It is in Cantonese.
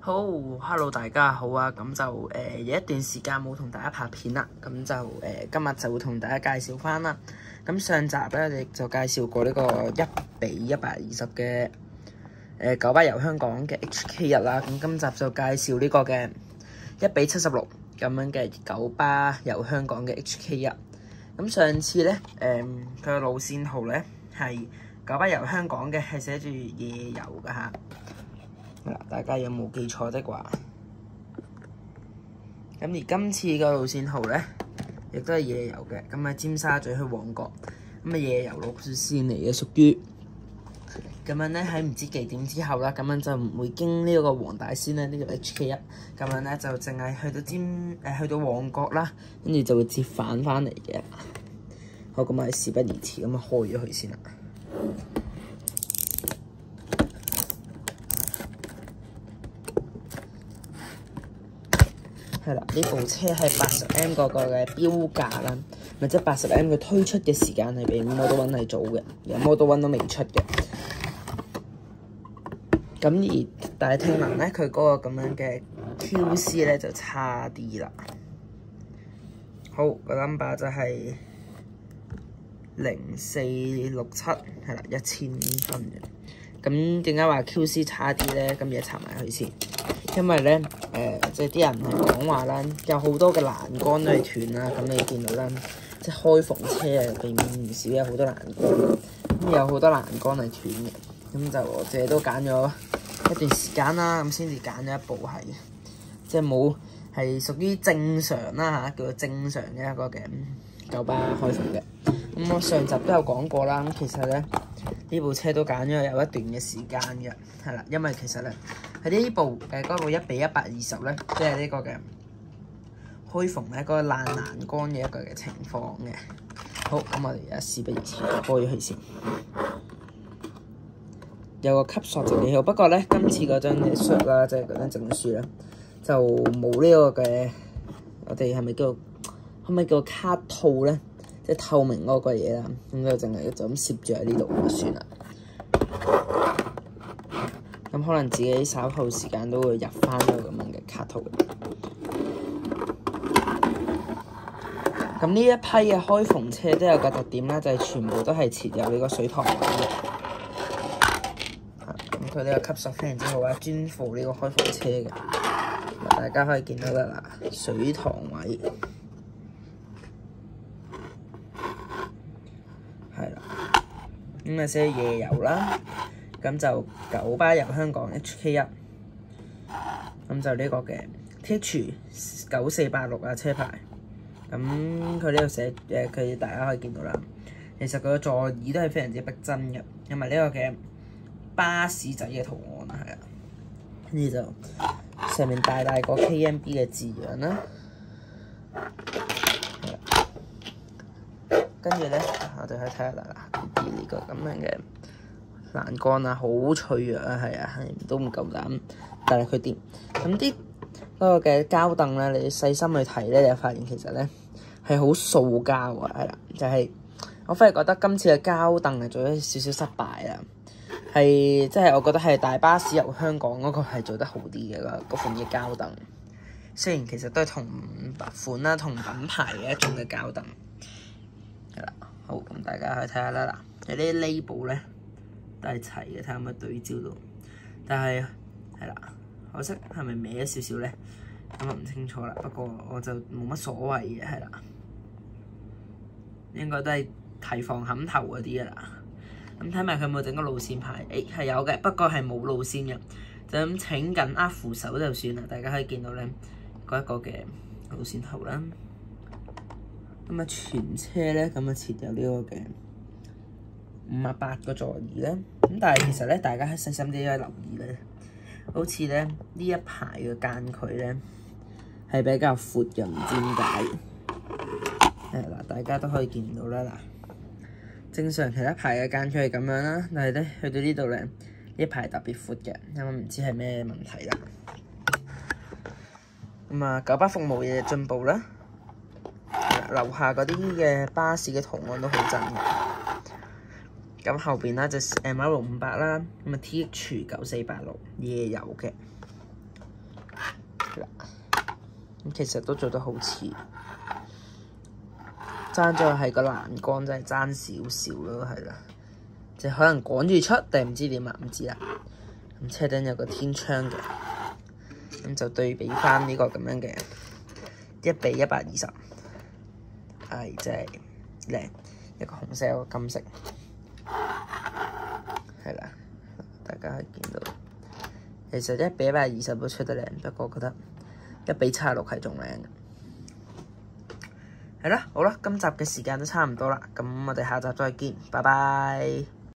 好，Hello 大家好啊！咁就有一段時間冇同大家拍片啦，咁就今日就會同大家介紹翻啦。咁上集咧，我哋就介紹過呢個1:120嘅九巴遊香港嘅 HK1啦。咁今集就介紹呢個嘅1:76咁樣嘅九巴遊香港嘅 HK1。咁上次咧，佢嘅路線圖咧係九巴遊香港嘅，係寫住夜遊㗎嚇。大家有冇記錯的話，咁而今次個路線圖咧，亦都係夜遊嘅。咁喺尖沙咀去旺角，咁夜遊路線嚟嘅，屬於咁樣咧喺唔知幾點之後啦，咁樣就唔會經呢個黃大仙咧，呢個 HK1，咁樣咧就淨係去到旺角啦，跟住就會折返翻嚟嘅。好，咁我哋事不宜遲，咁啊開咗佢先啦。係啦，呢部車係80M 嗰個嘅標價啦，咪即係80M 佢推出嘅時間係比Model One係早嘅，有Model One都未出嘅。咁但係聽聞咧，佢嗰個咁樣嘅 QC 咧就差啲啦。好，個 number 就係0467，係啦，1000分嘅。咁點解話 QC 差啲咧？咁嘢查埋佢先。因為咧，即係啲人係講話啦，有好多嘅欄杆都係斷啦。咁你見到啦，即係開篷車啊，避免唔少有好多欄杆。咁有好多欄杆係斷嘅，咁就我自己都揀咗一段時間啦，咁先至揀咗一部係，即係冇係屬於正常啦嚇，叫做正常嘅一個嘅九巴開篷嘅。咁我上集都有講過啦，咁其實咧呢部車都揀咗有一段嘅時間嘅，係啦，因為其實咧。喺呢部嗰部1:120咧，即係呢個嘅開篷咧，嗰個爛欄杆嘅一個嘅情況嘅。好，咁我哋而家事不宜遲，開咗佢先。有個級數就幾好，不過咧今次嗰張嘅書啦，即係嗰張證書咧，就冇呢個嘅，我哋係咪叫卡套咧？即係透明嗰個嘢啦，咁就淨係就咁攝住喺呢度就算啦。咁可能自己稍後時間都會入翻個咁樣嘅卡套嘅。咁呢一批嘅開篷車都有個特點啦，就係全部都係設有呢個水塘位嘅。咁佢呢個級數非常之好啊，專貨呢個開篷車嘅。大家可以見到啦，嗱，水塘位係啦，咁啊寫夜遊啦。咁就九巴遊香港 HK1，咁就呢個嘅 TH9486啊車牌，咁佢呢度寫佢大家可以見到啦。其實佢個座椅都係非常之逼真嘅，有埋呢個嘅巴士仔嘅圖案係啊，跟住就上面大個 KMB 嘅字樣啦，跟住咧我哋可以睇下啦，呢個咁樣嘅。欄杆啊，好脆弱啊，係啊，都唔夠膽，但係佢掂。咁啲嗰個嘅膠凳咧，你細心去睇咧，你就發現其實咧係好塑膠啊，係啦，就係、是、我反而覺得今次嘅膠凳係做咗少少失敗啊，係即係我覺得係大巴士遊香港嗰個係做得好啲嘅嗰款嘅膠凳，雖然其實都係同款啦、同品牌嘅一種嘅膠凳，係啦，好，咁大家可以睇下啦，嗱，有啲 label 咧。都係齊嘅，睇下有冇對焦到。但係係啦，可惜係咪歪咗少少咧？咁啊唔清楚啦。不過我就冇乜所謂嘅，係啦。應該都係提防冚頭嗰啲啦。咁睇埋佢有冇整個路線牌？係有嘅，不過係冇路線嘅，就咁請緊握扶手就算啦。大家可以見到咧嗰一個嘅路線圖啦。咁啊全車咧咁啊設有呢個嘅58個座椅咧，咁但係其實咧，大家細心啲可以留意咧，好似咧呢一排嘅間距咧係比較闊嘅，唔知點解。嗱，大家都可以見到啦，嗱，正常其他排嘅間距係咁樣啦，但係咧去到呢度咧，呢排特別闊嘅，因為唔知係咩問題啦。咁啊，九巴服務嘢進步啦，樓下嗰啲嘅巴士嘅圖案都好真嘅。咁後邊啦就 ML500啦，咁啊 TH9486夜遊嘅，啦。咁其實都做得好似，爭咗係個欄杆真係爭少少咯，係啦，即係可能趕住出定唔知點啊，唔知啦。咁車頂有個天窗嘅，咁就對比翻呢個咁樣嘅1:120，係真係靚，一個紅色一個金色，係啦，大家可以見到。其實1:120都出得靚，不過我覺得1:76係仲靚嘅。係啦，好啦，今集嘅時間都差唔多啦，咁我哋下集再見，拜拜。